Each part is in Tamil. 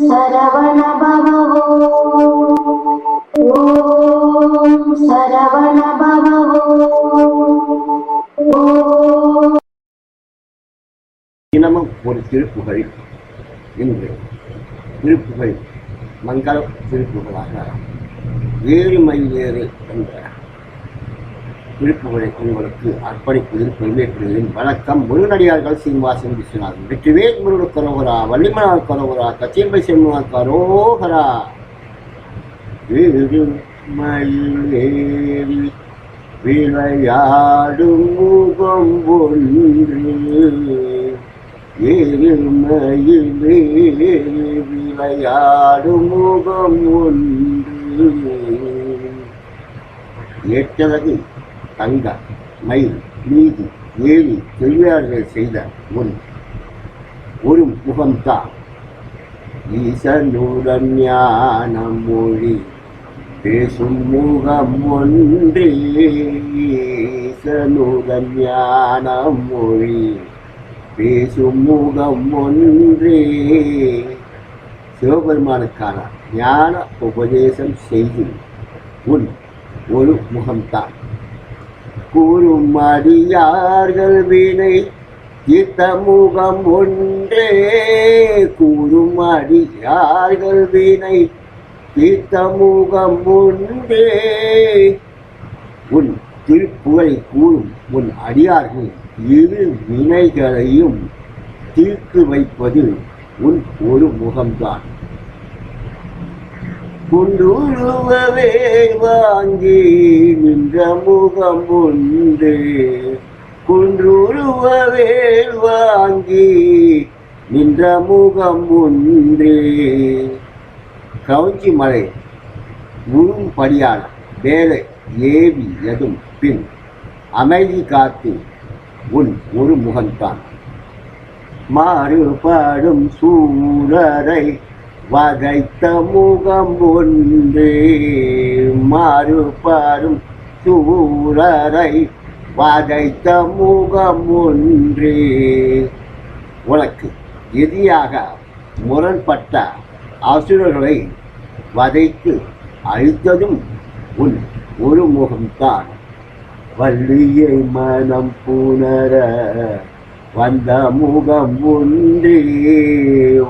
சரவண பவோ ஓம் சரவண பவோ. தினமும் ஒரு திருப்புகழ். இன்று திருப்புகழ் மங்கள திருப்புகளாக ஏறுமயிலேறு என்ற திருப்புகழை உங்களுக்கு அர்ப்பணிப்பதில் பெருமைப்படுவதின் வணக்கம். முருகனடியார்கள் சீனிவாசன் விஸ்வநாதன். வெற்றிவேல் முருகன் கரோகரா, வள்ளிமனார் கரோகரா, கச்சியம்பை செல்வனார் கரோகரா. ஏறுமயிலேறி விளையாடும் முகம் ஒன்று, ஏறுமயிலேறி விளையாடும் முகம் ஒன்று. ஏற்றழகு தங்க மயில் நீதி ஏறி தொழிலாளர்கள் செய்த ஒரு முகம்தான் ஈசனுடன் ஞான மொழி பேசும் முகம் ஒன்றே. ஈசனுடன் ஞான மொழி பேசும் முகம் ஒன்றே. சிவபெருமானுக்கான ஞான உபதேசம் செய்து ஒரு முகம்தான். கூறும் அடியார்கள் வினை தீர்த்த முகம் ஒன்றே. கூறும் அடியார்கள் வினை தீர்த்த முகம் ஒன்றே. உன் திருப்புகழை கூறும் உன் அடியார்கள் இரு வினைகளையும் தீர்த்து வைப்பது உன் ஒரு முகம்தான். குன்றுருவவே வாங்கி நின்ற முகம் ஒன்று, குன்றுருவவே வாங்கி நின்ற முகம் ஒன்று. கவுஞ்சி மலை உறும்படியான வேலை ஏவி எதும் பின் அமைதி காத்து உன் ஒரு முகம்தான். மாறுபடும் சூரரை வதைத்த முகம் ஒன்றே. மாறுபடும் சூரரை வதைத்த முகம் ஒன்றே. உனக்கு எதிராக முரண்பட்ட அசுரர்களை வதைத்து அழித்ததும் உன் ஒரு முகம்தான். வள்ளியை மனம் புணர வந்த முகம் ஒன்றே.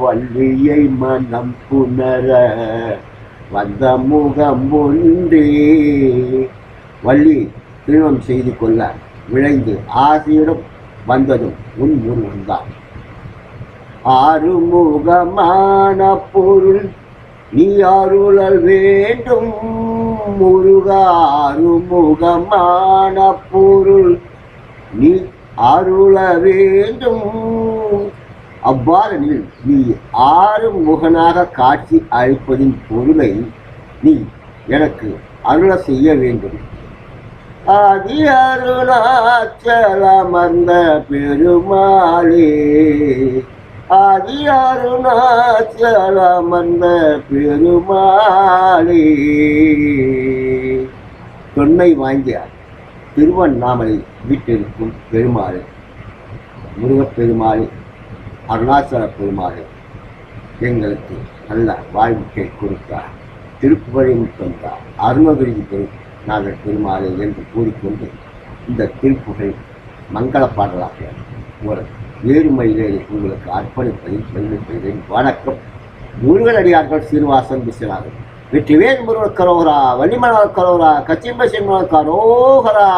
வள்ளியை மனம் புணர வந்த முகம் ஒன்றே. வள்ளி திருமணம் செய்து கொள்ள விளைந்து ஆசையுடன் வந்ததும் உன் முன்தான். ஆறுமுகமான பொருள் நீ அருளல் வேண்டும் முருகா. ஆறுமுகமான பொருள் நீ அருள வேண்டும். அவ்வாறெனில் நீ ஆறு முகனாக காட்சி அளிப்பதின் பொருளை நீ எனக்கு அருள செய்ய வேண்டும். ஆதி அருணாச்சலமர்ந்த பெருமாளே, ஆதி அருணாச்சலமர்ந்த பெருமாளே. தொன்மை வாங்கிய திருவண்ணாமலை வீட்டிற்கும் பெருமாள் முருகப்பெருமாள் அருணாச்சல பெருமாள் எங்களுக்கு நல்ல வாழ்க்கை கொடுத்தார். திருப்புகழையும் தந்தார். அருணகிரி நாங்கள் பெருமாளை என்று கூறிக்கொண்டு இந்த திருப்புகழ் மங்கள பாடலாக ஒரு ஏறுமயிலேறி உங்களுக்கு அர்ப்பணிப்பதில் பெருமைப்படுகிறேன். வணக்கம். முருகனடியார்கள் சீனிவாசன் விஸ்வநாதன். வெற்றிவேல் முருகன் கரோகரா, வள்ளிமனார் கரோகரா, கச்சியம்பை செல்வனார் கரோகரா.